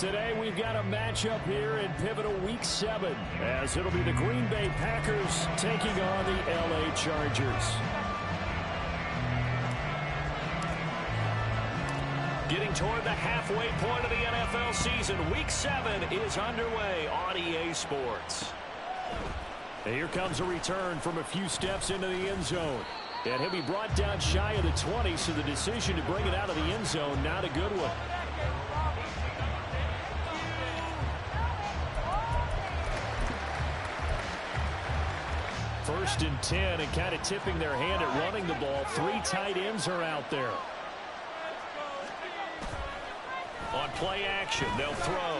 Today we've got a matchup here in pivotal Week 7, as it'll be the Green Bay Packers taking on the LA Chargers. Getting toward the halfway point of the NFL season, Week 7 is underway on EA Sports. And here comes a return from a few steps into the end zone. And he'll be brought down shy of the 20, so the decision to bring it out of the end zone, not a good one. First and 10, and kind of tipping their hand at running the ball. 3 tight ends are out there. On play action, they'll throw.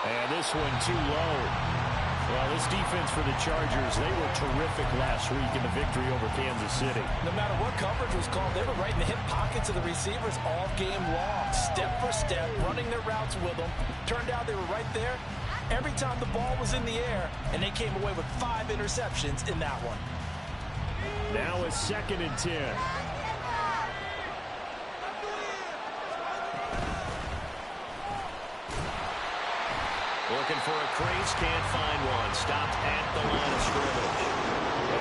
And this one too low. Well, this defense for the Chargers, they were terrific last week in the victory over Kansas City. No matter what coverage was called, they were right in the hip pockets of the receivers all game long. Step for step, running their routes with them. Turned out they were right there every time the ball was in the air, and they came away with 5 interceptions in that one. Now a 2nd and 10. Looking for a crease, can't find one. Stopped at the line of scrimmage.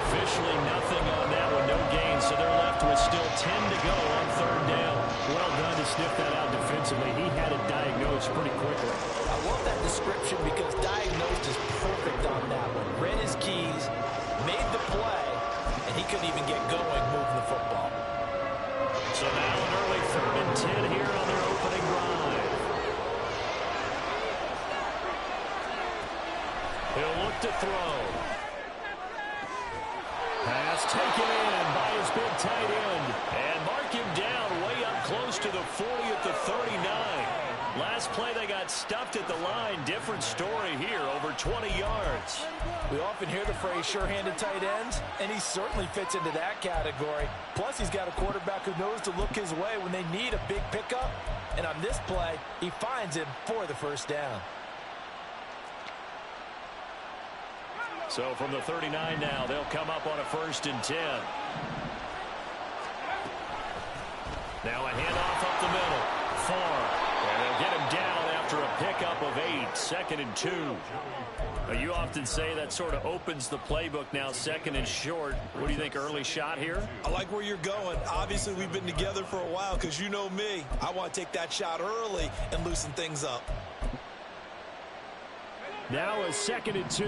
Officially nothing on that one, no gain, so they're left with still 10 to go on 3rd down. Well done to sniff that out defensively. He had it diagnosed pretty quickly. I love that description because diagnosed is perfect on that one. Read his keys, made the play, and he couldn't even get going moving the football. So now an early 3rd and 10 here on their opening drive. He'll look to throw. Pass taken in by his big tight end. And mark him down way up close to the 40 at the 39. Last play they got stuffed at the line. Different story here, over 20 yards. We often hear the phrase sure-handed tight ends, and he certainly fits into that category. Plus, he's got a quarterback who knows to look his way when they need a big pickup. And on this play, he finds him for the 1st down. So from the 39 now, they'll come up on a 1st and 10. Now a handoff up the middle. Far. And they'll get him down after a pickup of 8. 2nd and 2. Now, you often say that sort of opens the playbook now, 2nd and short. What do you think, early shot here? I like where you're going. Obviously, we've been together for a while because you know me. I want to take that shot early and loosen things up. Now a 2nd and 2.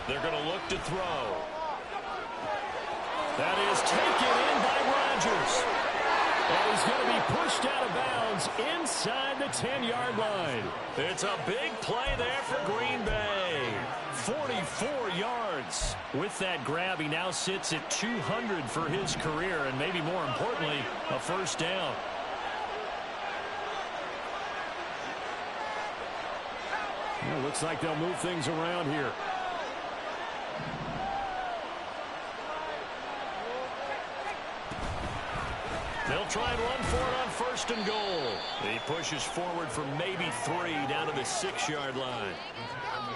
They're going to look to throw. That is taken in by Rodgers. And he's going to be pushed out of bounds inside the 10-yard line. It's a big play there for Green Bay. 44 yards. With that grab, he now sits at 200 for his career, and maybe more importantly, a 1st down. Well, looks like they'll move things around here. They'll try and run for it on 1st and goal. He pushes forward for maybe 3 down to the 6-yard line.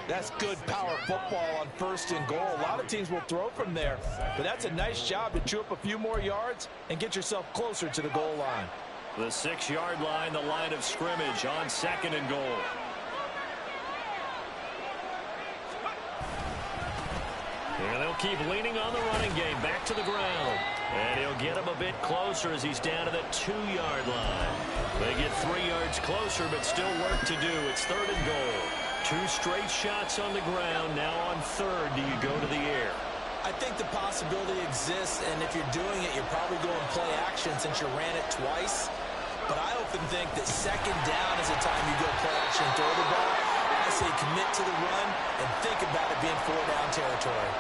That's good power football on 1st and goal. A lot of teams will throw from there, but that's a nice job to chew up a few more yards and get yourself closer to the goal line. The 6-yard line, the line of scrimmage on 2nd and goal. And they'll keep leaning on the running game. Back to the ground. And he'll get him a bit closer as he's down to the 2-yard line. They get 3 yards closer, but still work to do. It's 3rd and goal. 2 straight shots on the ground. Now on 3rd, do you go to the air? I think the possibility exists, and if you're doing it, you're probably going play action since you ran it twice. But I often think that 2nd down is the time you go play action and throw the ball. I say commit to the run and think about it being 4-down territory.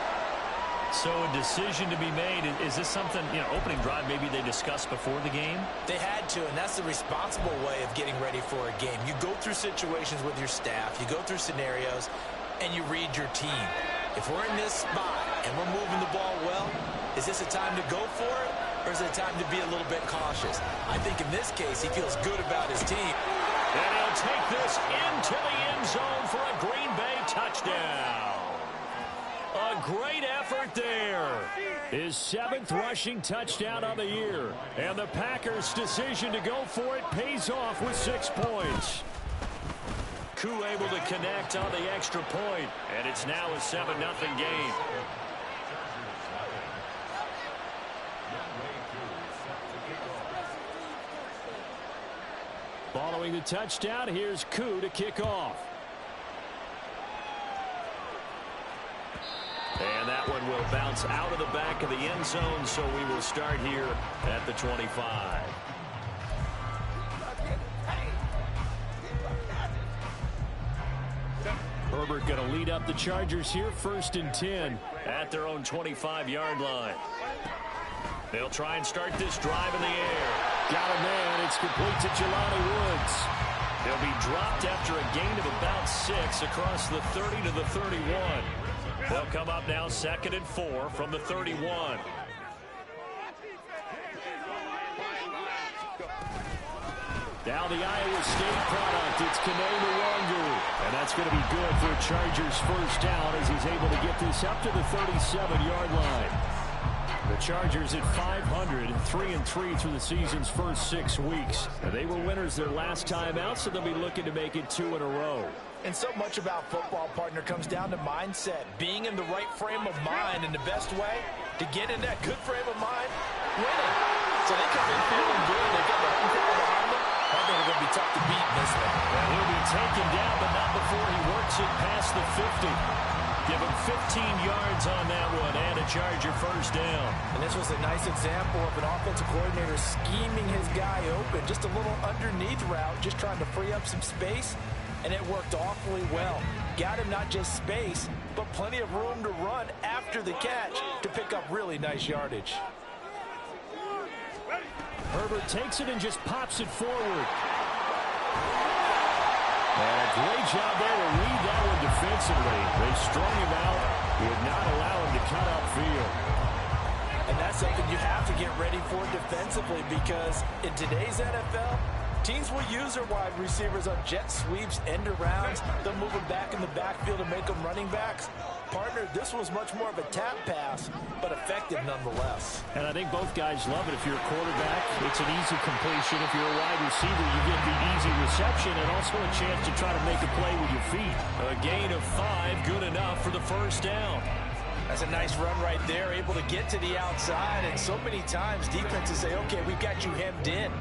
So a decision to be made. Is this something, opening drive maybe they discussed before the game? They had to, and that's the responsible way of getting ready for a game. You go through situations with your staff, you go through scenarios, and you read your team. If we're in this spot and we're moving the ball well, is this a time to go for it, or is it a time to be a little bit cautious? I think in this case, he feels good about his team. And he'll take this into the end zone for a Green Bay touchdown. A great effort there. His 7th rushing touchdown of the year. And the Packers' decision to go for it pays off with 6 points. Koo able to connect on the extra point, and it's now a 7-0 game. Following the touchdown, here's Koo to kick off. And that one will bounce out of the back of the end zone, so we will start here at the 25. Herbert going to lead up the Chargers here, 1st and 10 at their own 25-yard line. They'll try and start this drive in the air. Got a man. It's complete to Jelani Woods. He'll be dropped after a gain of about 6 across the 30 to the 31. They'll come up now 2nd and 4 from the 31. Now the Iowa State product, it's Kene Nwangwu. And that's going to be good for a Chargers first down as he's able to get this up to the 37-yard line. The Chargers at 500, 3-3 through the season's first 6 weeks. And they were winners their last time out, so they'll be looking to make it 2 in a row. And so much about football, partner, comes down to mindset. Being in the right frame of mind, and the best way to get in that good frame of mind, winning. So they come in feeling good. They got the home crowd behind them. I think they're going to be tough to beat in this one. And he'll be taken down, but not before he works it past the 50. Give him 15 yards on that one and a Charger first down. And this was a nice example of an offensive coordinator scheming his guy open. Just a little underneath route, just trying to free up some space. And it worked awfully well. Got him not just space, but plenty of room to run after the catch to pick up really nice yardage. Herbert takes it and just pops it forward. And a great job there to read that one defensively. They strung him out, would not allow him to cut upfield. And that's something you have to get ready for defensively, because in today's NFL, teams will use their wide receivers on jet sweeps, end arounds. They'll move them back in the backfield to make them running backs. Partner, this was much more of a tap pass, but effective nonetheless. And I think both guys love it. If you're a quarterback, it's an easy completion. If you're a wide receiver, you get the easy reception and also a chance to try to make a play with your feet. A gain of 5, good enough for the first down. That's a nice run right there, able to get to the outside. And so many times defenses say, okay, we've got you hemmed in.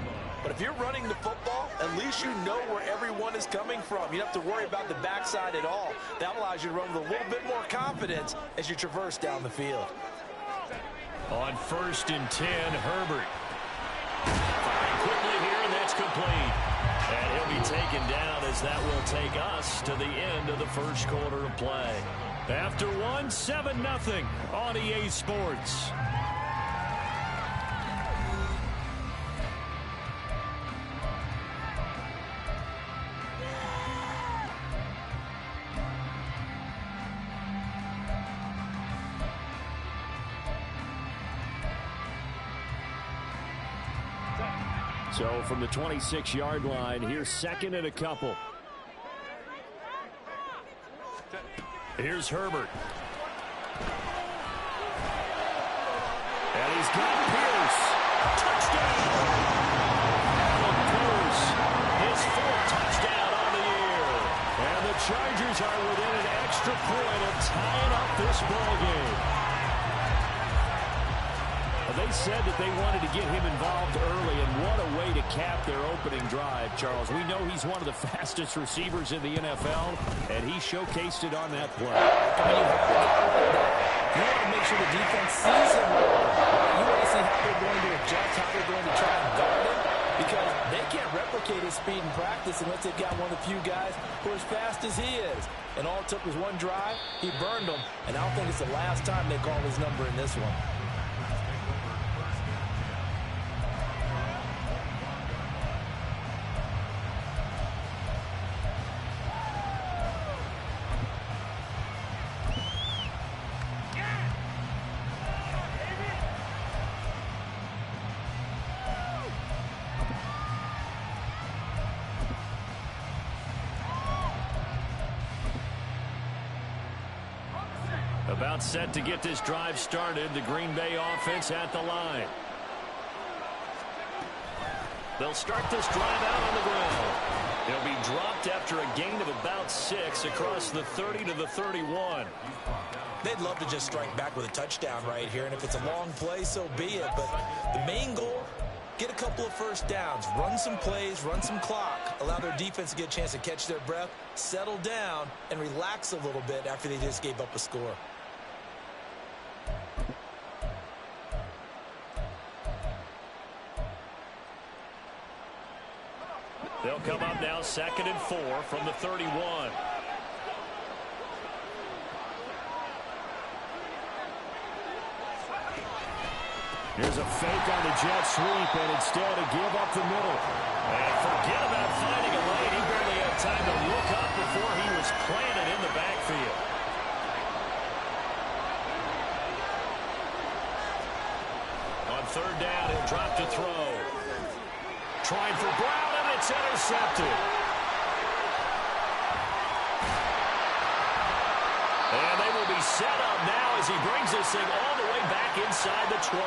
But if you're running the football, at least you know where everyone is coming from. You don't have to worry about the backside at all. That allows you to run with a little bit more confidence as you traverse down the field. On 1st and 10, Herbert. Firing quickly here, and that's complete. And he'll be taken down as that will take us to the end of the first quarter of play. After 1, 7-0 on EA Sports. So from the 26-yard line, here's 2nd and a couple. Here's Herbert. And he's got Pierce. Touchdown! Alec Pierce, his 4th touchdown on the year. And the Chargers are within an extra point of tying up this ballgame. They said that they wanted to get him involved early, and what a way to cap their opening drive, Charles. We know he's one of the fastest receivers in the NFL, and he showcased it on that play. You want to make sure the defense sees him. You want to see how they're going to adjust, how they're going to try and guard him, because they can't replicate his speed in practice unless they've got one of the few guys who are as fast as he is. And all it took was one drive. He burned them, and I don't think it's the last time they call his number in this one. About set to get this drive started. The Green Bay offense at the line. They'll start this drive out on the ground. He'll be dropped after a gain of about 6 across the 30 to the 31. They'd love to just strike back with a touchdown right here, and if it's a long play, so be it. But the main goal, get a couple of first downs, run some plays, run some clock, allow their defense to get a chance to catch their breath, settle down, and relax a little bit after they just gave up a score. They'll come up now 2nd and 4 from the 31. Here's a fake on the jet sweep, and instead a give up the middle. And forget about finding a lane. He barely had time to look up before he was planted in the backfield. On 3rd down, he'll drop to throw. Trying for Brown, and it's intercepted. And they will be set up now as he brings this thing all the way back inside the 20.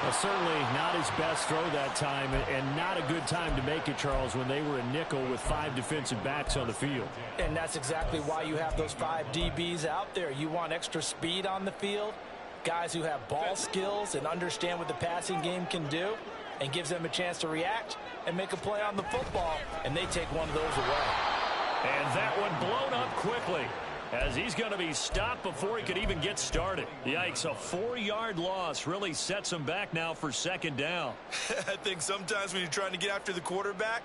Well, certainly not his best throw that time, and not a good time to make it, Charles, when they were a nickel with 5 defensive backs on the field. And that's exactly why you have those 5 DBs out there. You want extra speed on the field, guys who have ball skills and understand what the passing game can do, and gives them a chance to react and make a play on the football, and they take one of those away. And that one blown up quickly, as he's going to be stopped before he could even get started. Yikes, a 4-yard loss really sets him back now for 2nd down. I think sometimes when you're trying to get after the quarterback,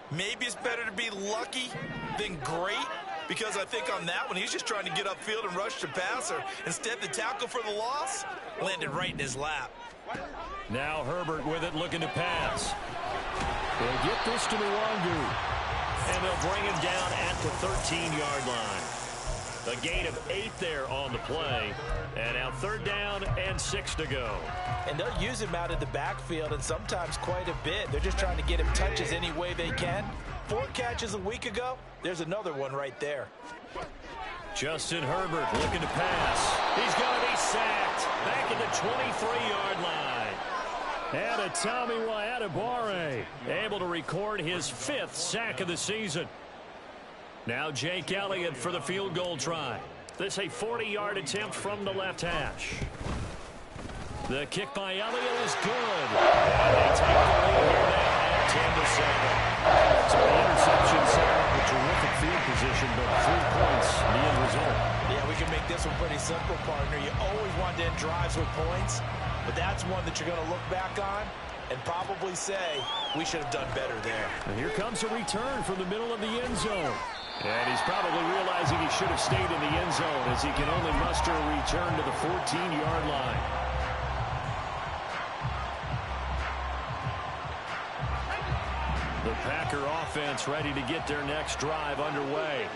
maybe it's better to be lucky than great, because I think on that one, he's just trying to get upfield and rush the passer. Instead, the tackle for the loss landed right in his lap. Now Herbert with it, looking to pass. They'll get this to Nwangu, and they'll bring him down at the 13-yard line. A gain of 8 there on the play. And now 3rd down and 6 to go. And they'll use him out of the backfield, and sometimes quite a bit. They're just trying to get him touches any way they can. 4 catches a week ago. There's another one right there. Justin Herbert looking to pass. He's going to be sacked back at the 23-yard line. And Adetomiwa Adebawore able to record his 5th sack of the season. Now Jake Elliott for the field goal try. This a 40-yard attempt from the left hash. The kick by Elliott is good. And they take the lead here now at 10-7. So the interception set up a terrific field position, but 3 points, the end result. Yeah, we can make this one pretty simple, partner. You always want to end drives with points, but that's one that you're going to look back on and probably say, we should have done better there. And here comes a return from the middle of the end zone. And he's probably realizing he should have stayed in the end zone, as he can only muster a return to the 14-yard line. The Packer offense ready to get their next drive underway.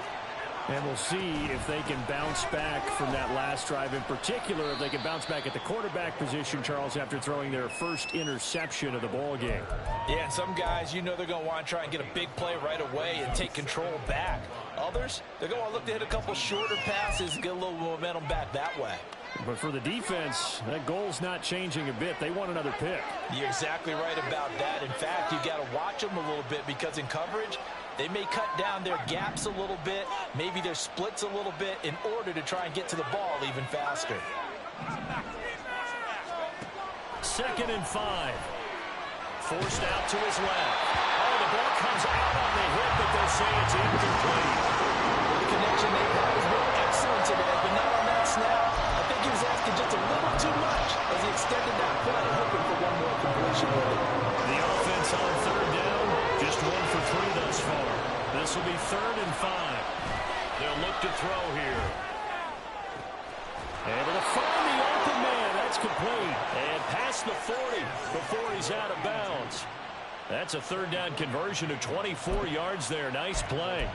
And we'll see if they can bounce back from that last drive. In particular, if they can bounce back at the quarterback position, Charles, after throwing their first interception of the ball game. Yeah, and some guys, you know they're going to want to try and get a big play right away and take control back. Others, they're going to look to hit a couple shorter passes and get a little momentum back that way. But for the defense, that goal's not changing a bit. They want another pick. You're exactly right about that. In fact, you've got to watch them a little bit, because in coverage, they may cut down their gaps a little bit, maybe their splits a little bit, in order to try and get to the ball even faster. 2nd and 5. Forced out to his left. Oh, the ball comes out on the hit, but they'll say it's incomplete. The connection they had has been excellent today, but not on that snap. I think he was asking just a little too much as he extended that play, hoping for one more completion with it. The offense on 3rd down, just 1 for 3 thus far. This will be 3rd and 5. They'll look to throw here. Able to find the open man. That's complete. And past the 40 before he's out of bounds. That's a 3rd down conversion of 24 yards there. Nice play.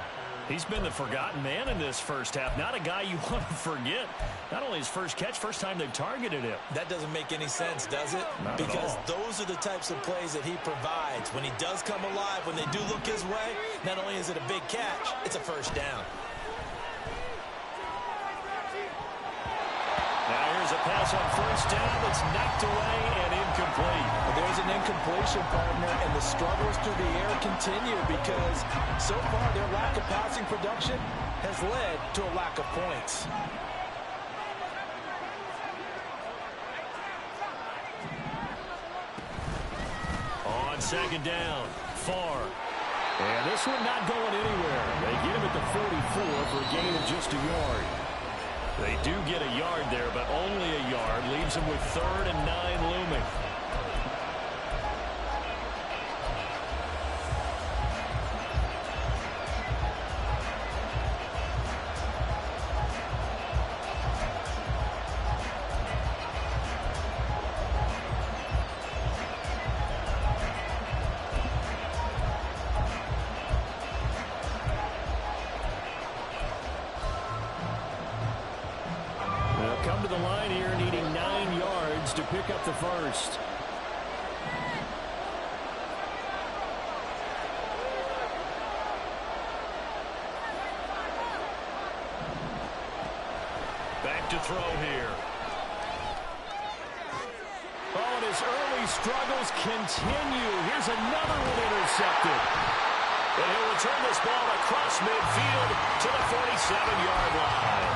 He's been the forgotten man in this first half. Not a guy you want to forget. Not only his first catch, first time they've targeted him. That doesn't make any sense, does it? Not because at all. those are the types of plays that he provides. When he does come alive, when they do look his way, not only is it a big catch, it's a first down. There's a pass on first down that's knocked away and incomplete. Well, there's an incompletion, partner, and the struggles through the air continue because so far their lack of passing production has led to a lack of points. On second down, Farr. And this one not going anywhere. They get him at the 44 for a gain of just a yard. They do get a yard there, but only a yard. Leaves them with 3rd and 9 looming. Come to the line here, needing 9 yards to pick up the first. Back to throw here. Oh, and his early struggles continue. Here's another one intercepted. And he'll return this ball across midfield to the 47-yard line.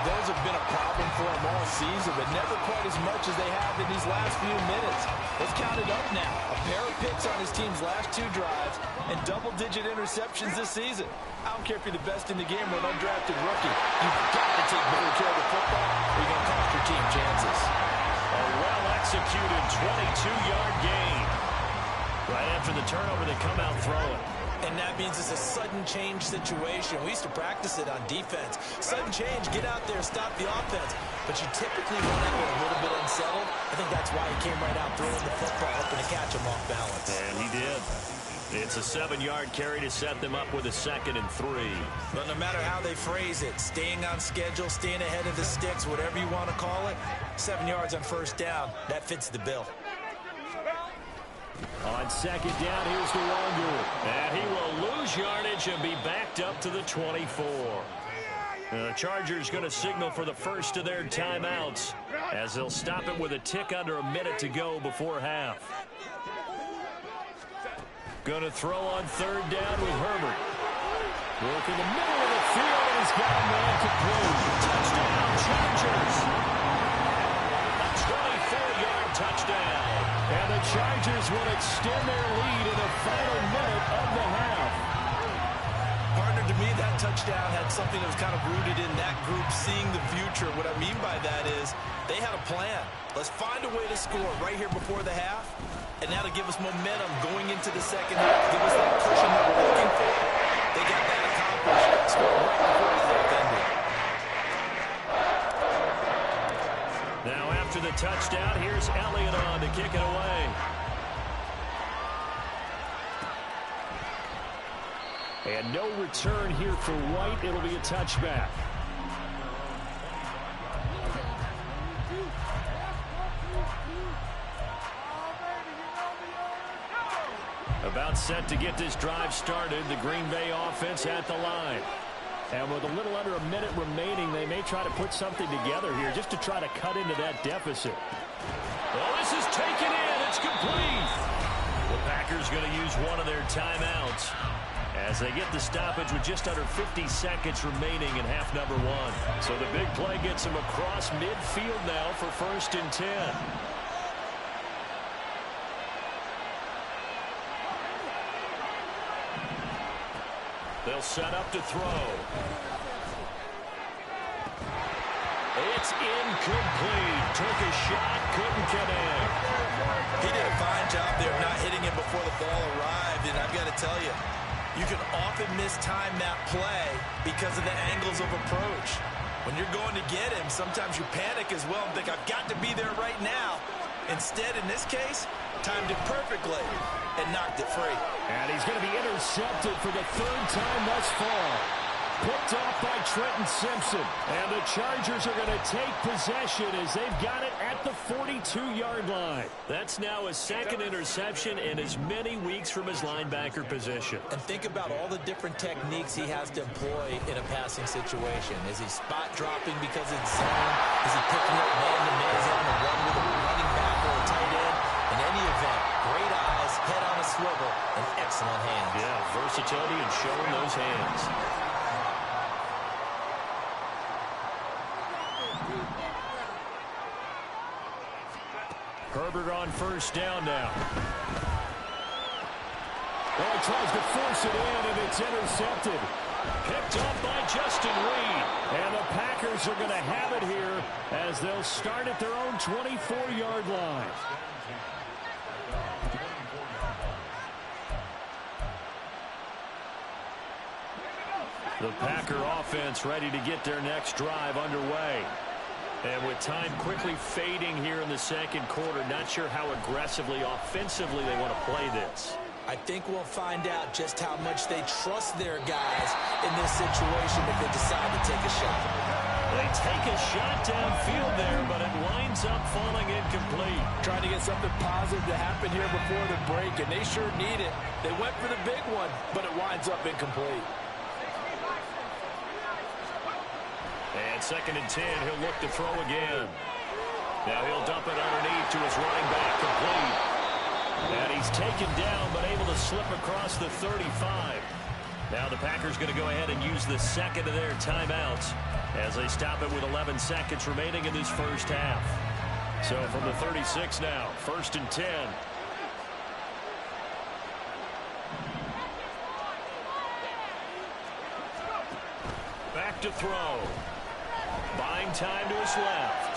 Those have been a problem for them all season, but never quite as much as they have in these last few minutes. Let's count it up now. A pair of picks on his team's last 2 drives and double-digit interceptions this season. I don't care if you're the best in the game or an undrafted rookie. You've got to take better care of the football or you're going to cost your team chances. A well-executed 22-yard gain. Right after the turnover, they come out throwing. And that means it's a sudden change situation. We used to practice it on defense. Sudden change, get out there, stop the offense. But you typically run out a little bit unsettled. I think that's why he came right out throwing the football, hoping to catch him off balance. And he did. It's a 7-yard carry to set them up with a 2nd and 3. But no matter how they phrase it, staying on schedule, staying ahead of the sticks, whatever you want to call it, 7 yards on first down, that fits the bill. On second down, here's DeWangu. And he will lose yardage and be backed up to the 24. The Chargers going to signal for the first of their timeouts as they'll stop it with a tick under a minute to go before half. Going to throw on 3rd down with Herbert. Work in the middle of the field, and he's got a man complete. Touchdown, Chargers. A 24-yard touchdown. And the Chargers will extend their lead in the final minute of the half. Partner, to me, that touchdown had something that was kind of rooted in that group seeing the future. What I mean by that is they had a plan. Let's find a way to score right here before the half. And that'll give us momentum going into the second half. Give us that cushion that we're looking for. They got that accomplished. Scored right before the half ended. Now after the touchdown, here's Elliott on to kick it away. And no return here for White. It'll be a touchback. About set to get this drive started. The Green Bay offense at the line. And with a little under a minute remaining, they may try to put something together here just to try to cut into that deficit. Well, this is taken in. It's complete. The Packers going to use one of their timeouts as they get the stoppage with just under 50 seconds remaining in half number 1. So the big play gets them across midfield now for 1st and 10. They'll set up to throw. It's incomplete. Took a shot, couldn't connect. He did a fine job there of not hitting him before the ball arrived. And I've got to tell you, you can often mistime that play because of the angles of approach. When you're going to get him, sometimes you panic as well and think, I've got to be there right now. Instead, in this case, timed it perfectly and knocked it free. And he's going to be intercepted for the 3rd time thus far. Picked off by Trenton Simpson. And the Chargers are going to take possession as they've got it at at the 42-yard line. That's now his second interception in as many weeks from his linebacker position. And think about all the different techniques he has to employ in a passing situation. Is he spot dropping because it's zone? Is he picking up man-to-man on a run with a running back or a tight end? In any event, great eyes, head on a swivel, and excellent hands. Yeah, versatility and showing those hands. Herbert on first down now. Oh, he tries to force it in, and it's intercepted. Picked up by Justin Reed. And the Packers are going to have it here as they'll start at their own 24-yard line. The Packer offense ready to get their next drive underway. And with time quickly fading here in the second quarter, not sure how aggressively, offensively they want to play this. I think we'll find out just how much they trust their guys in this situation if they decide to take a shot. They take a shot downfield there, but it winds up falling incomplete. Trying to get something positive to happen here before the break, and they sure need it. They went for the big one, but it winds up incomplete. And 2nd and 10, he'll look to throw again. Now he'll dump it underneath to his running back, complete. And he's taken down, but able to slip across the 35. Now the Packers going to go ahead and use the second of their timeouts as they stop it with 11 seconds remaining in this first half. So from the 36 now, 1st and 10. Back to throw. Buying time to his left.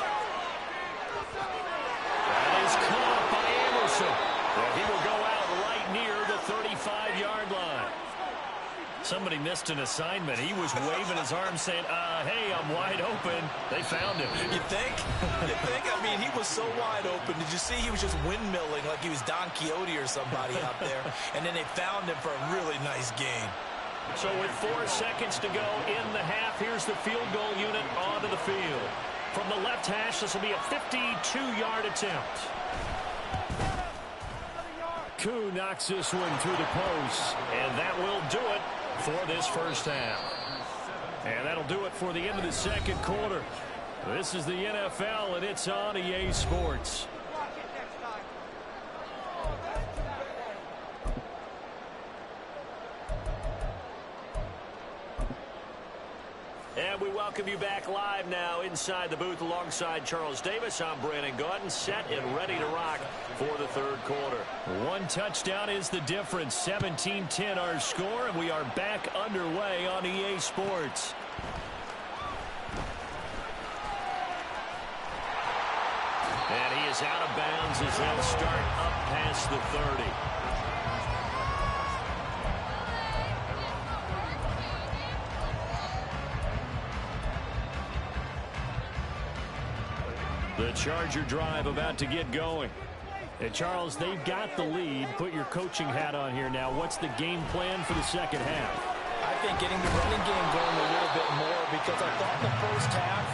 That is caught by Anderson. And he will go out right near the 35-yard line. Somebody missed an assignment. He was waving his arm saying, hey, I'm wide open. They found him. You think? You think? I mean, he was so wide open. Did you see he was just windmilling like he was Don Quixote or somebody out there? And then they found him for a really nice gain. So with 4 seconds to go in the half, here's the field goal unit onto the field. From the left hash, this will be a 52-yard attempt. Koo knocks this one through the post, and that will do it for this first half. And that'll do it for the end of the second quarter. This is the NFL, and it's on EA Sports. And we welcome you back live now inside the booth alongside Charles Davis. I'm Brandon Gaudin, set and ready to rock for the third quarter. One touchdown is the difference. 17-10 our score, and we are back underway on EA Sports. And he is out of bounds as they'll start up past the 30. The Charger drive about to get going. And Charles, they've got the lead. Put your coaching hat on here now. What's the game plan for the second half? I think getting the running game going a little bit more, because I thought in the first half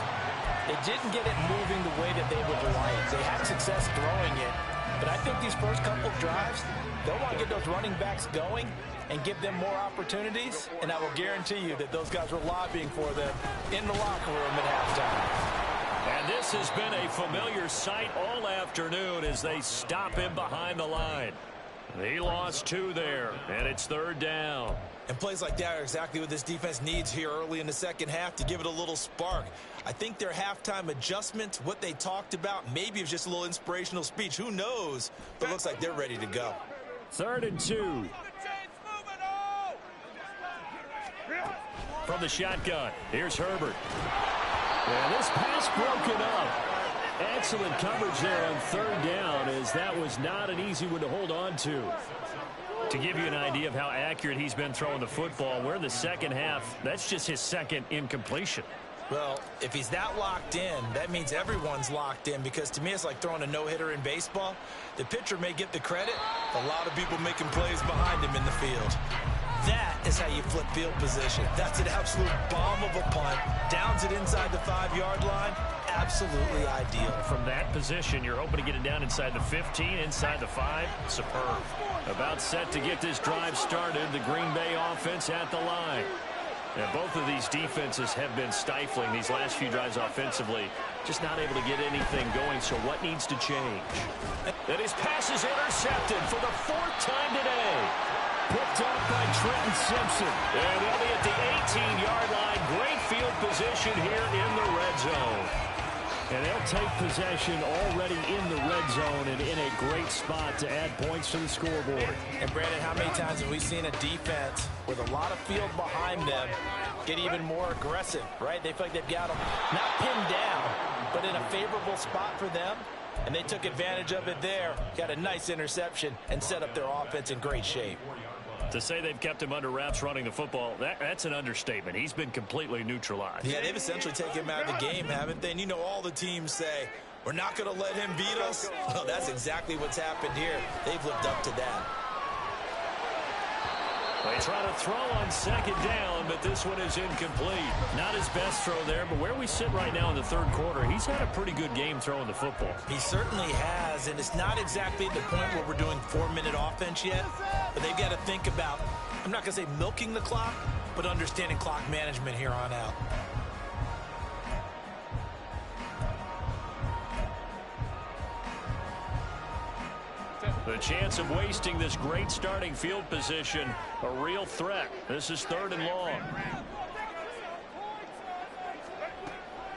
they didn't get it moving the way that they would like. They had success throwing it, but I think these first couple of drives, they'll want to get those running backs going and give them more opportunities, and I will guarantee you that those guys were lobbying for them in the locker room at halftime. And this has been a familiar sight all afternoon as they stop him behind the line. He lost 2 there, and it's 3rd down. And plays like that are exactly what this defense needs here early in the second half to give it a little spark. I think their halftime adjustment, what they talked about, maybe it was just a little inspirational speech. Who knows? But it looks like they're ready to go. 3rd and 2. From the shotgun, here's Herbert. And this pass broken up. Excellent coverage there on 3rd down, as that was not an easy one to hold on to. To give you an idea of how accurate he's been throwing the football, we're in the second half. That's just his second incompletion. Well, if he's that locked in, that means everyone's locked in, because to me it's like throwing a no-hitter in baseball. The pitcher may get the credit, a lot of people making plays behind him in the field. That is how you flip field position. That's an absolute bomb of a punt. Downs it inside the 5-yard line. absolutely ideal. From that position, you're hoping to get it down inside the 15, inside the 5. Superb. About set to get this drive started. The Green Bay offense at the line. And both of these defenses have been stifling these last few drives offensively. Just not able to get anything going, so what needs to change? And his pass is intercepted for the 4th time today. Picked up by Trenton Simpson. And they'll be at the 18-yard line. Great field position here in the red zone. And they'll take possession already in the red zone and in a great spot to add points to the scoreboard. And Brandon, how many times have we seen a defense with a lot of field behind them get even more aggressive, right? They feel like they've got them not pinned down, but in a favorable spot for them. And they took advantage of it there, got a nice interception, and set up their offense in great shape. To say they've kept him under wraps running the football, that's an understatement. He's been completely neutralized. Yeah, they've essentially taken him out of the game, haven't they? And you know all the teams say, we're not going to let him beat us. Well, that's exactly what's happened here. They've lived up to that. They try to throw on 2nd down, but this one is incomplete. Not his best throw there, but where we sit right now in the 3rd quarter, he's had a pretty good game throwing the football. He certainly has, and it's not exactly at the point where we're doing 4-minute offense yet, but they've got to think about, I'm not going to say milking the clock, but understanding clock management here on out. The chance of wasting this great starting field position, a real threat. This is 3rd and long.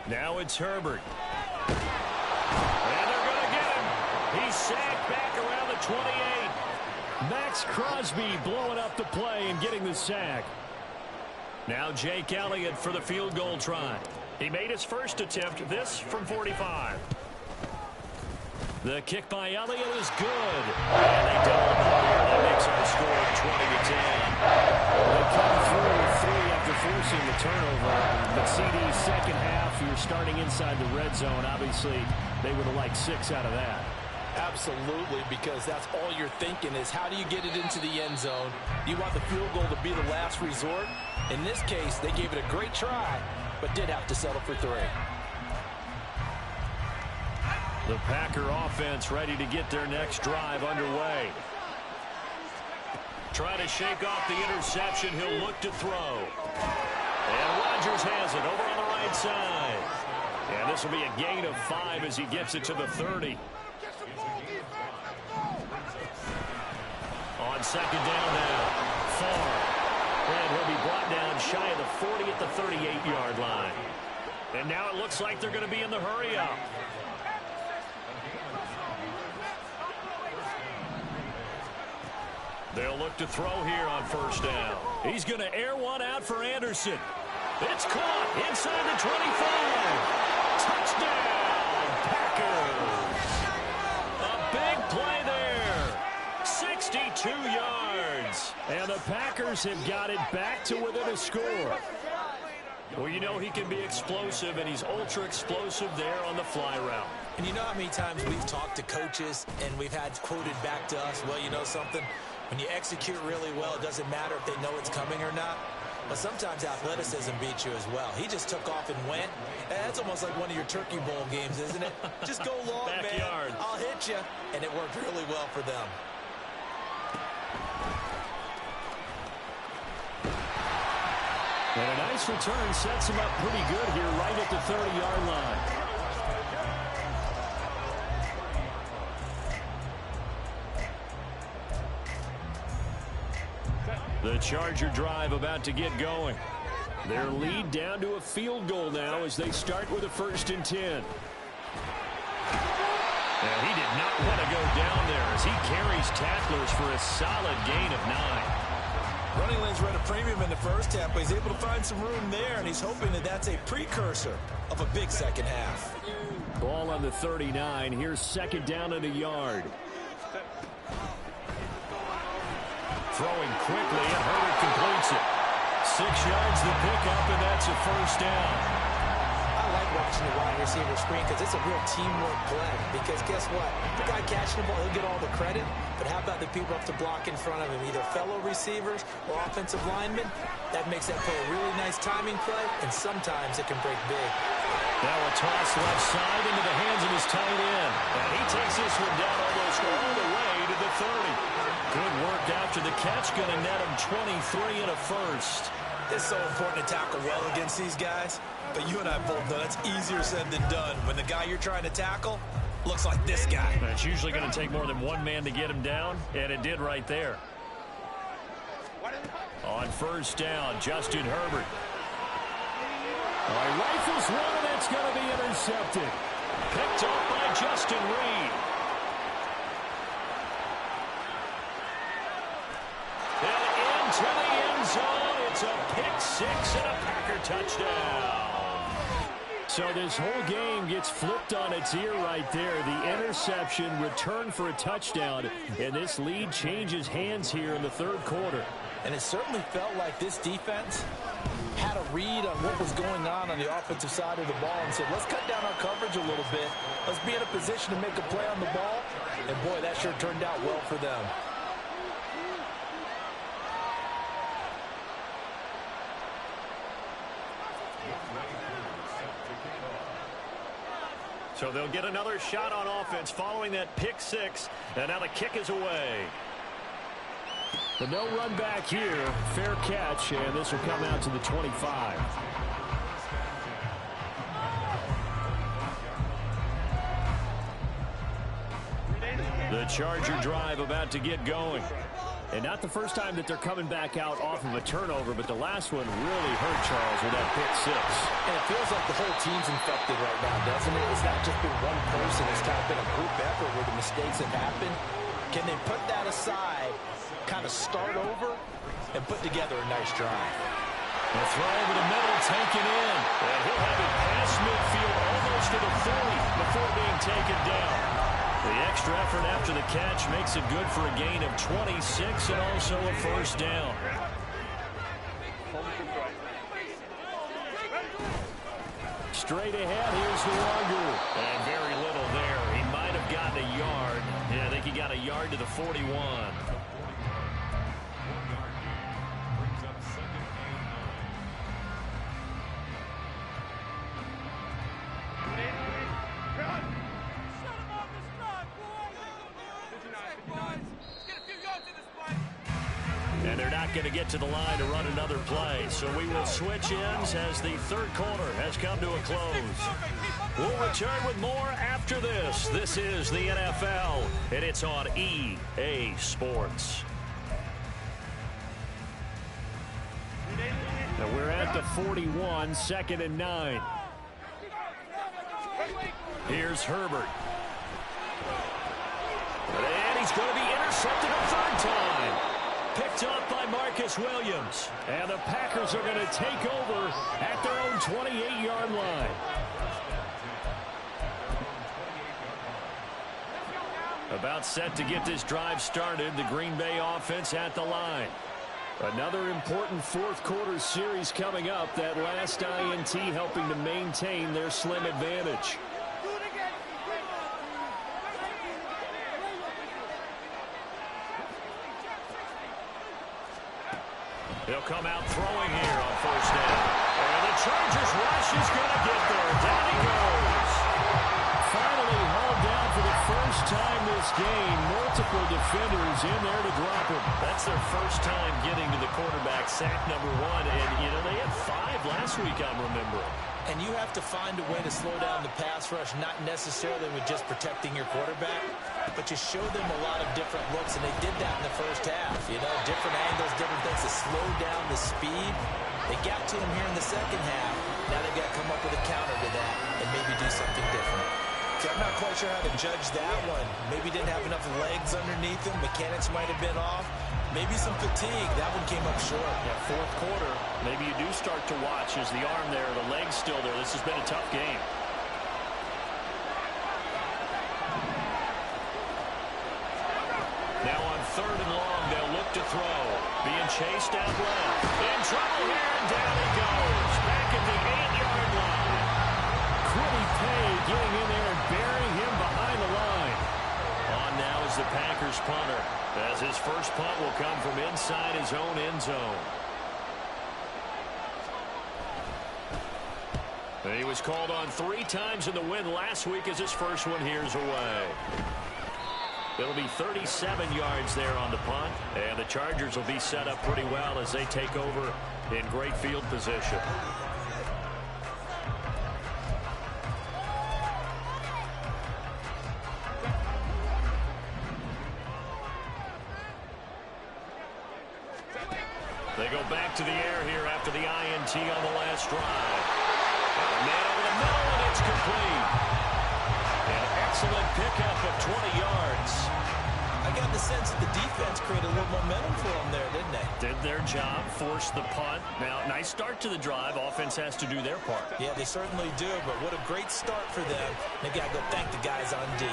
Now it's Herbert. And they're going to get him. He's sacked back around the 28. Max Crosby blowing up the play and getting the sack. Now Jake Elliott for the field goal try. He made his first attempt, this from 45. The kick by Elliott is good. And they double him up here. That makes it a score of 20-10. They come through 3 after forcing the turnover. But CD, 2nd half, you're starting inside the red zone. Obviously, they would have liked 6 out of that. Absolutely, because that's all you're thinking is how do you get it into the end zone? You want the field goal to be the last resort. In this case, they gave it a great try, but did have to settle for 3. The Packer offense ready to get their next drive underway. Try to shake off the interception. He'll look to throw. And Rodgers has it over on the right side. And this will be a gain of 5 as he gets it to the 30. On 2nd down now. Farr. And he'll be brought down shy of the 40 at the 38-yard line. And now it looks like they're going to be in the hurry-up. They'll look to throw here on 1st down. He's going to air one out for Anderson. It's caught inside the 25. Touchdown, Packers. A big play there. 62 yards. And the Packers have got it back to within a score. Well, you know he can be explosive, and he's ultra explosive there on the fly route. And you know how many times we've talked to coaches and we've had quoted back to us, well, you know something? When you execute really well, it doesn't matter if they know it's coming or not. But sometimes athleticism beats you as well. He just took off and went. That's almost like one of your Turkey Bowl games, isn't it? Just go long, Backyard. man. I'll hit you. And it worked really well for them. And a nice return sets him up pretty good here right at the 30-yard line. The Charger drive about to get going. Their lead down to a field goal now as they start with a 1st and 10. And he did not want to go down there as he carries tacklers for a solid gain of 9. Running lanes were at a premium in the 1st half, but he's able to find some room there, and he's hoping that that's a precursor of a big 2nd half. Ball on the 39. Here's 2nd down and a yard. Throwing quickly, and Herbert completes it. 6 yards the pickup, and that's a 1st down. I like watching the wide receiver screen because it's a real teamwork play. Because guess what? The guy catching the ball, he'll get all the credit. But how about the people up to block in front of him, either fellow receivers or offensive linemen? That makes that play a really nice timing play, and sometimes it can break big. Now a toss left side into the hands of his tight end. And he takes this one down almost all the way to the 30. Good work after the catch. Going to net him 23 and a first. It's so important to tackle well against these guys. But you and I both know that's easier said than done. When the guy you're trying to tackle looks like this guy. And it's usually going to take more than one man to get him down. And it did right there. On first down, Justin Herbert. Rifles one, and that's going to be intercepted. Picked up by Justin Reed. And into the end zone. It's a pick six and a Packer touchdown. So this whole game gets flipped on its ear right there. The interception, return for a touchdown, and this lead changes hands here in the third quarter. And it certainly felt like this defense had a read on what was going on the offensive side of the ball and said, let's cut down our coverage a little bit. Let's be in a position to make a play on the ball. And, boy, that sure turned out well for them. So they'll get another shot on offense following that pick six. And now the kick is away. The no run back here, fair catch, and this will come out to the 25. The Charger drive about to get going. And not the first time that they're coming back out off of a turnover, but the last one really hurt Charles with that pick six. And it feels like the whole team's infected right now, doesn't it? It's not just been one person. It's kind of been a group effort where the mistakes have happened. Can they put that aside, kind of start over, and put together a nice drive? The throw over the middle, taken in. And he'll have it past midfield almost to the 40 before being taken down. The extra effort after the catch makes it good for a gain of 26 and also a first down. Straight ahead, here's Huangu. And very little there. He might have gotten a yard. Yeah, I think he got a yard to the 41. And they're not going to get to the line to run another play. So we will switch ends as the third quarter has come to a close. We'll return with more after this. This is the NFL, and it's on EA Sports. And we're at the 41, second and 9. Here's Herbert. And he's going to be intercepted a third time. Picked up by Marcus Williams. And the Packers are going to take over at their own 28-yard line. About set to get this drive started. The Green Bay offense at the line. Another important fourth quarter series coming up. That last INT helping to maintain their slim advantage. He'll come out throwing here on first down. And the Chargers rush is going to get there. Down he goes. Finally hauled down for the first time this game. Multiple defenders in there to drop him. That's their first time getting to the quarterback, sack number 1. And, you know, they had 5 last week, I'm remembering. And you have to find a way to slow down the pass rush, not necessarily with just protecting your quarterback, but you show them a lot of different looks, and they did that in the first half. You know, different angles, different things to slow down the speed. They got to him here in the second half. Now they've got to come up with a counter to that and maybe do something different. So I'm not quite sure how to judge that one. Maybe didn't have enough legs underneath him. Mechanics might have been off. Maybe some fatigue. That one came up short. Yeah, fourth quarter, maybe you do start to watch as the arm there, the leg's still there. This has been a tough game. Now on third and long, they'll look to throw. Being chased out left. In trouble here, and down he goes. Back at the 8-yard line. Quiddy Pay getting in there and burying him behind the line. On now is the Packers punter, as his first punt will come from inside his own end zone. He was called on 3 times in the win last week as his first one here's away. It'll be 37 yards there on the punt, and the Chargers will be set up pretty well as they take over in great field position. They go back to the air here after the INT on the last drive. Man over the middle, and it's complete. An excellent pickup of 20 yards. I got the sense that the defense created a little momentum for them there, didn't they? Did their job, forced the punt. Now, nice start to the drive. Offense has to do their part. Yeah, they certainly do, but what a great start for them. They got to go thank the guys on D.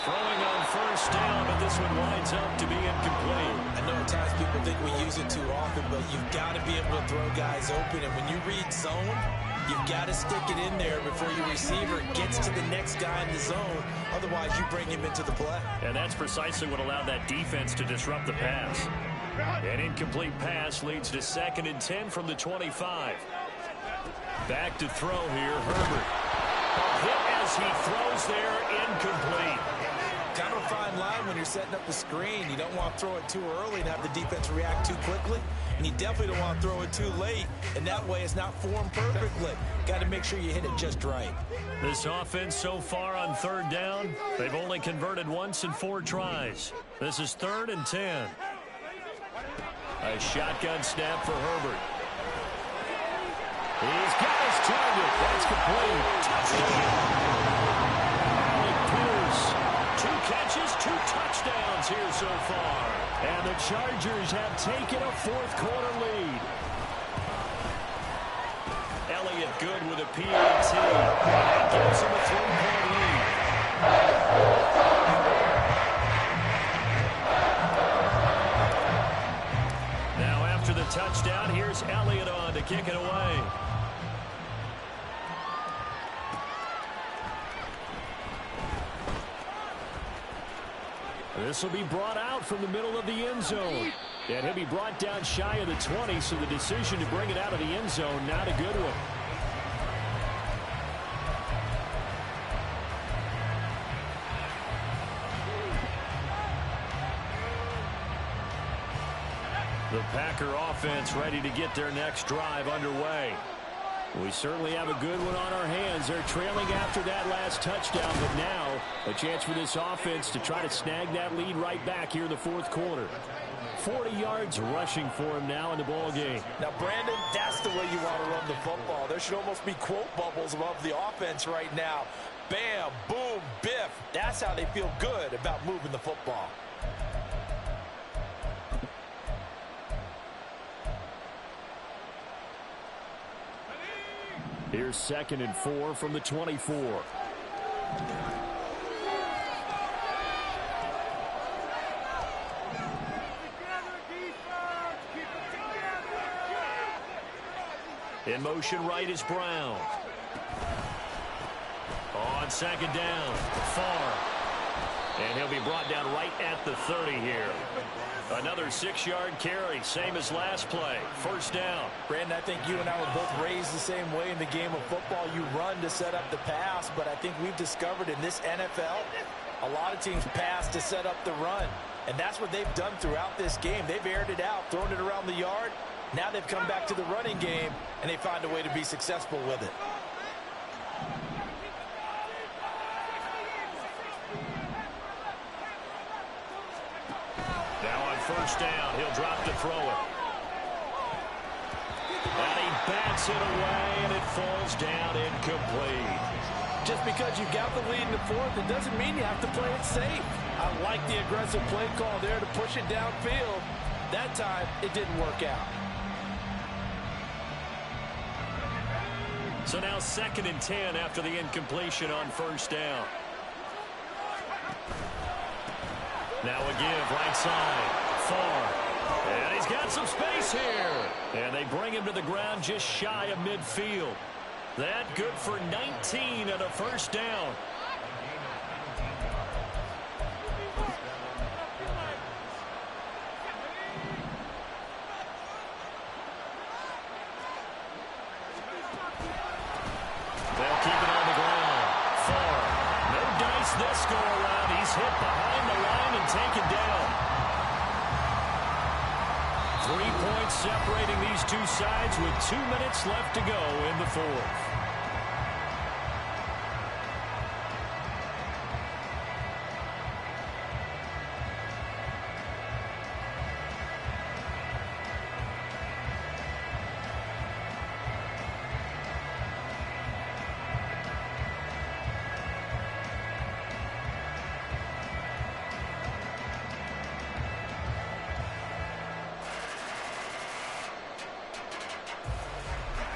Throwing on first down, but this one winds up to be incomplete. I know at times people think we use it too often, but you've got to be able to throw guys open. And when you read zone, you've got to stick it in there before your receiver gets to the next guy in the zone. Otherwise, you bring him into the play. And that's precisely what allowed that defense to disrupt the pass. An incomplete pass leads to 2nd and 10 from the 25. Back to throw here, Herbert. A hit as he throws there, incomplete. Kind of a fine line when you're setting up the screen. You don't want to throw it too early and have the defense react too quickly. And you definitely don't want to throw it too late. And that way it's not formed perfectly. Got to make sure you hit it just right. This offense so far on 3rd down, they've only converted once in 4 tries. This is 3rd and 10. A shotgun snap for Herbert. He's got his target. That's complete. Touchdown. Alec Pierce. 2 catches, 2 touchdowns here so far. And the Chargers have taken a 4th quarter lead. Elliott good with a PAT. That gives him a 3-point lead. Now after the touchdown, here's Elliott on to kick it away. This will be brought out from the middle of the end zone. And he'll be brought down shy of the 20, so the decision to bring it out of the end zone, not a good one. The Packer offense ready to get their next drive underway. We certainly have a good one on our hands. They're trailing after that last touchdown, but now a chance for this offense to try to snag that lead right back here in the 4th quarter. 40 yards rushing for him now in the ball game. Now, Brandon, that's the way you want to run the football. There should almost be quote bubbles above the offense right now. Bam, boom, biff. That's how they feel good about moving the football. Here's 2nd and 4 from the 24. In motion right is Brown. On 2nd down, Farr. And he'll be brought down right at the 30 here. Another 6-yard carry, same as last play. 1st down. Brandon, I think you and I were both raised the same way in the game of football. You run to set up the pass, but I think we've discovered in this NFL, a lot of teams pass to set up the run. And that's what they've done throughout this game. They've aired it out, thrown it around the yard. Now they've come back to the running game, and they find a way to be successful with it. Now on 1st down, he'll drop to throw it. And he bats it away, and it falls down incomplete. Just because you got the lead in the 4th, it doesn't mean you have to play it safe. I like the aggressive play call there to push it downfield. That time, it didn't work out. So now 2nd and 10 after the incompletion on 1st down. Now a give right side. Farr. And he's got some space here. And they bring him to the ground just shy of midfield. That good for 19 and a 1st down. taken down. 3 points separating these two sides with 2 minutes left to go in the fourth.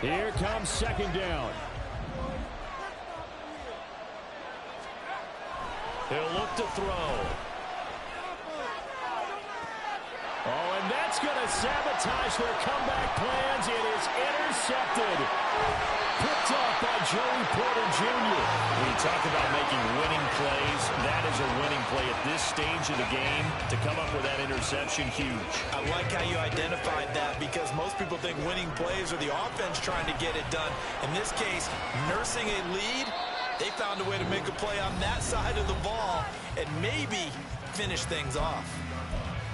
Here comes second down. He'll look to throw. Oh, and that's going to sabotage their comeback plans. It is intercepted. Picked off by Joey Porter Jr. When you talk about making winning plays, that is a winning play at this stage of the game. To come up with that interception, huge. I like how you identified that because most people think winning plays are the offense trying to get it done. In this case, nursing a lead, they found a way to make a play on that side of the ball and maybe finish things off.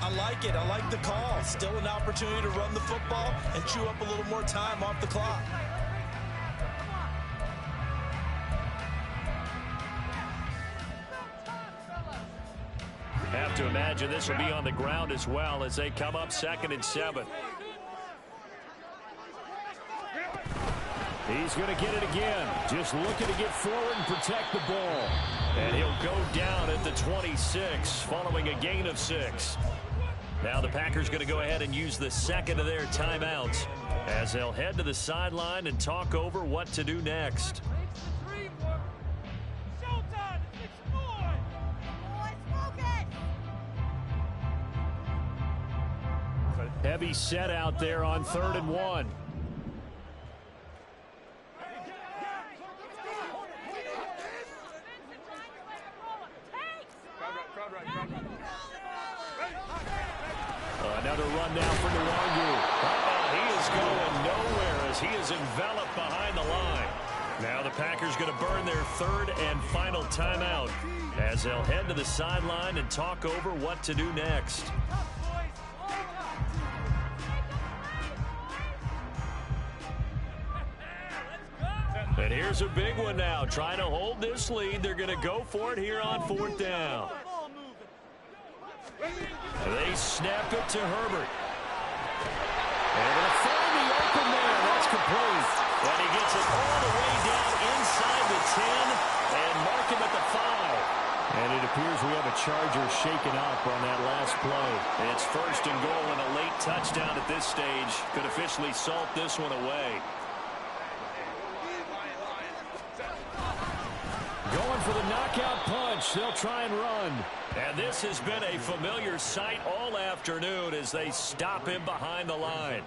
I like it. I like the call. Still an opportunity to run the football and chew up a little more time off the clock. Have to imagine this will be on the ground as well as they come up 2nd and 7. He's going to get it again. Just looking to get forward and protect the ball. And he'll go down at the 26 following a gain of 6. Now the Packers going to go ahead and use the second of their timeouts as they'll head to the sideline and talk over what to do next. Heavy set out there on 3rd and 1. Another run now for Nwangu. He is going nowhere as he is enveloped behind the line. Now the Packers going to burn their 3rd and final timeout as they'll head to the sideline and talk over what to do next. And here's a big one now. Trying to hold this lead. They're going to go for it here on 4th down. They snap it to Herbert. And they'll find the open man. That's complete. And he gets it all the way down inside the 10 and mark him at the 5. And it appears we have a Charger shaken up on that last play. It's 1st and goal and a late touchdown at this stage. Could officially salt this one away. Going for the knockout punch. They'll try and run. And this has been a familiar sight all afternoon as they stop him behind the line.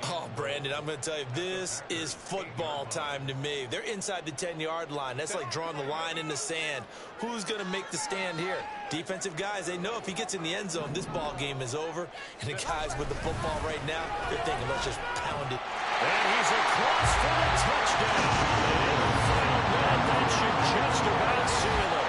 Oh, Brandon, I'm going to tell you, this is football time to me. They're inside the 10-yard line. That's like drawing the line in the sand. Who's going to make the stand here? Defensive guys, they know if he gets in the end zone, this ball game is over. And the guys with the football right now, they're thinking, let's just pound it. And he's across for the touchdown. In the final minute, that should just about seal it.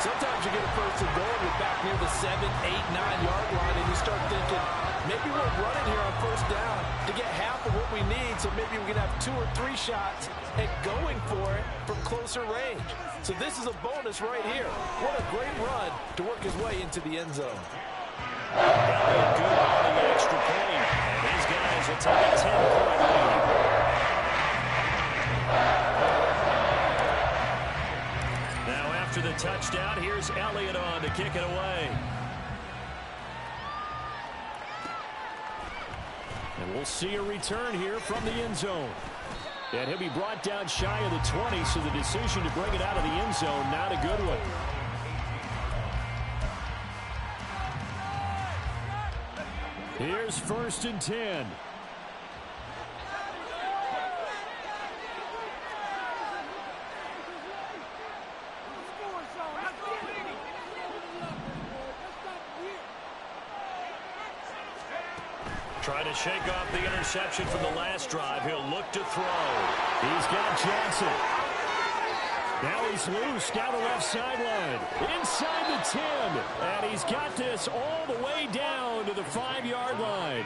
Sometimes you get a 1st and goal, you're back near the 7, 8, 9-yard line, and you start thinking, maybe we're running here on 1st down to get half of what we need, so maybe we can have 2 or 3 shots at going for it from closer range. So this is a bonus right here. What a great run to work his way into the end zone. Elliott good on the extra point, and these guys will take a 10-point lead. After the touchdown, here's Elliott on to kick it away. And we'll see a return here from the end zone. And he'll be brought down shy of the 20, so the decision to bring it out of the end zone, not a good one. Here's 1st and 10. Trying to shake off the interception from the last drive. He'll look to throw. He's got Johnson. Now he's loose down the left sideline. Inside the 10. And he's got this all the way down to the 5-yard line.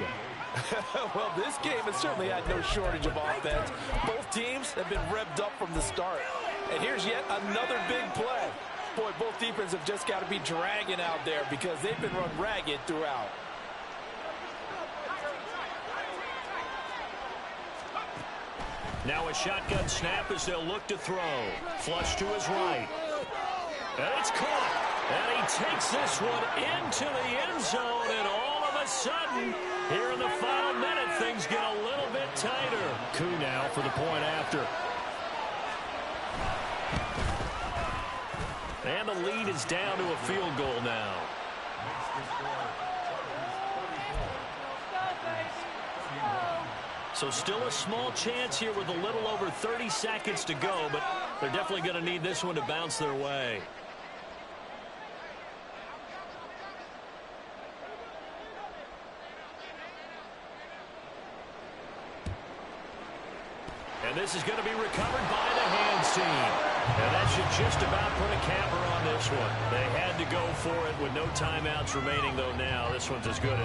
Well, this game has certainly had no shortage of offense. Both teams have been revved up from the start. And here's yet another big play. Boy, both defenses have just got to be dragging out there because they've been run ragged throughout. Now a shotgun snap as they'll look to throw. Flush to his right. And it's caught. And he takes this one into the end zone. And all of a sudden, here in the final minute, things get a little bit tighter. Koo now for the point after. And the lead is down to a field goal now. So still a small chance here with a little over 30 seconds to go, but they're definitely going to need this one to bounce their way. And this is going to be recovered by the hands team. And that should just about put a capper on this one. They had to go for it with no timeouts remaining, though now. This one's as good as